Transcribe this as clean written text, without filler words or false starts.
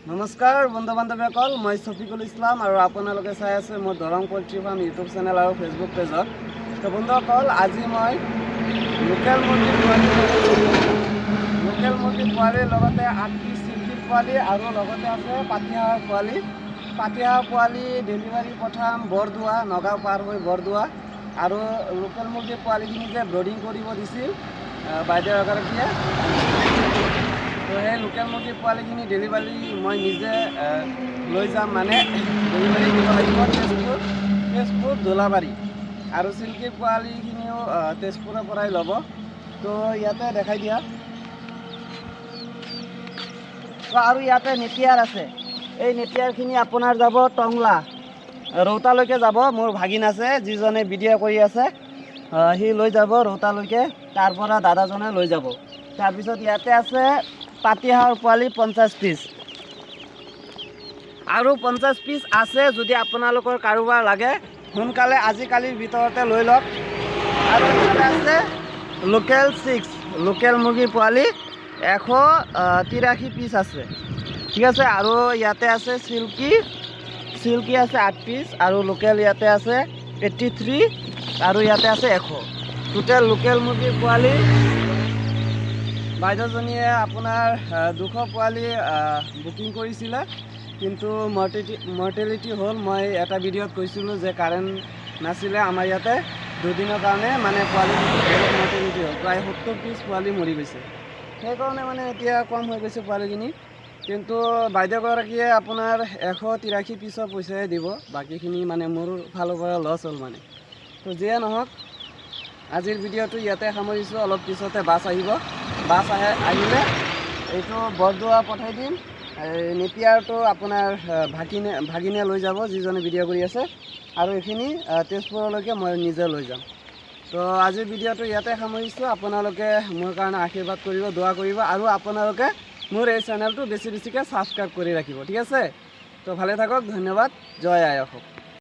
নমস্কাৰ বন্ধু বান্ধৱীসকল, মই শফিকুল ইছলাম আৰু আপোনালোকে চাই আছে মোৰ Darrang poultry farm YouTube channel আৰু ফেচবুক পেজত। তো বন্ধুসকল, আজি মই লোকেল মুৰ্গীৰ পোৱালিৰ লগতে 8 পিচ চিলকিৰ পোৱালি আৰু লগতে আছে পাতিহাঁহৰ পোৱালি। পাতিহাঁহৰ পোৱালি ডেলিভাৰী পঠাম বৰদোৱা, নগাঁও পাৰ হৈ বৰদোৱা। আৰু লোকেল মুৰ্গীৰ পোৱালিখিনি যে ব্ৰডিং কৰিব দিছিল বাইদেউ এগৰাকীয়ে, তো সেই লোকেল মুৰ্গীৰ পোৱালিখিনি ডেলিভাৰী মই নিজে লৈ যাম, মানে ডেলিভাৰী দিব লাগিব তেজপুৰ দোলাবাৰী। আৰু চিল্কিৰ পোৱালিখিনিও তেজপুৰৰ পৰাই ল'ব। তো ইয়াতে দেখাই দিয়া। তো আৰু ইয়াতে নেপিয়াৰ আছে। এই নেপিয়াৰখিনি আপোনাৰ যাব টংলা, ৰৌতালৈকে যাব। মোৰ ভাগিন আছে যিজনে ভিডিঅ' কৰি আছে, সি লৈ যাব ৰৌতালৈকে, তাৰ পৰা দাদাজনে লৈ যাব। তাৰপিছত ইয়াতে আছে পাতিহাঁহৰ পোৱালি 50 পিচ, আৰু 50 পিচ আছে। যদি আপোনালোকৰ কাৰোবাৰ লাগে সোনকালে আজিকালিৰ ভিতৰতে লৈ লওক। আৰু ইয়াতে আছে লোকেল 6 লোকেল মুৰ্গীৰ পোৱালি 183 পিচ আছে, ঠিক আছে। আৰু ইয়াতে আছে চিল্কি আছে 8 পিচ, আৰু লোকেল ইয়াতে আছে 83, আৰু ইয়াতে আছে 100। টোটেল লোকেল মুৰ্গীৰ পোৱালি বাইদেউজনীয়ে আপোনাৰ 200 পোৱালি বুকিং কৰিছিলে, কিন্তু মৰ্টেলিটি হ'ল। মই এটা ভিডিঅ'ত কৈছিলোঁ যে কাৰেণ্ট নাছিলে আমাৰ ইয়াতে, দুদিনৰ কাৰণে মানে পোৱালি মৰ্টেলিটি হ'ল। প্ৰায় 70 পিচ পোৱালি মৰি গৈছে, সেইকাৰণে মানে এতিয়া কম হৈ গৈছে পোৱালিখিনি। কিন্তু বাইদেউগৰাকীয়ে আপোনাৰ 183 পিচৰ পইচাহে দিব, বাকীখিনি মানে মোৰ ফালৰ পৰা লছ হ'ল মানে। তো যিয়ে নহওক, আজিৰ ভিডিঅ'টো ইয়াতে সামৰিছোঁ। অলপ পিছতে বাছ আহিব, বাছ আহিলে এইটো বৰদোৱা পঠাই দিম। নেপিয়াৰটো আপোনাৰ ভাগিনে লৈ যাব, যিজনে ভিডিঅ' কৰি আছে, আৰু এইখিনি তেজপুৰলৈকে মই নিজে লৈ যাম। তো আজিৰ ভিডিঅ'টো ইয়াতে সামৰিছোঁ। আপোনালোকে মোৰ কাৰণে আশীৰ্বাদ কৰিব, দোৱা কৰিব, আৰু আপোনালোকে মোৰ এই চেনেলটো বেছিকৈ ছাবস্ক্ৰাইব কৰি ৰাখিব, ঠিক আছে। তো ভালে থাকক, ধন্যবাদ, জয় আই অসম।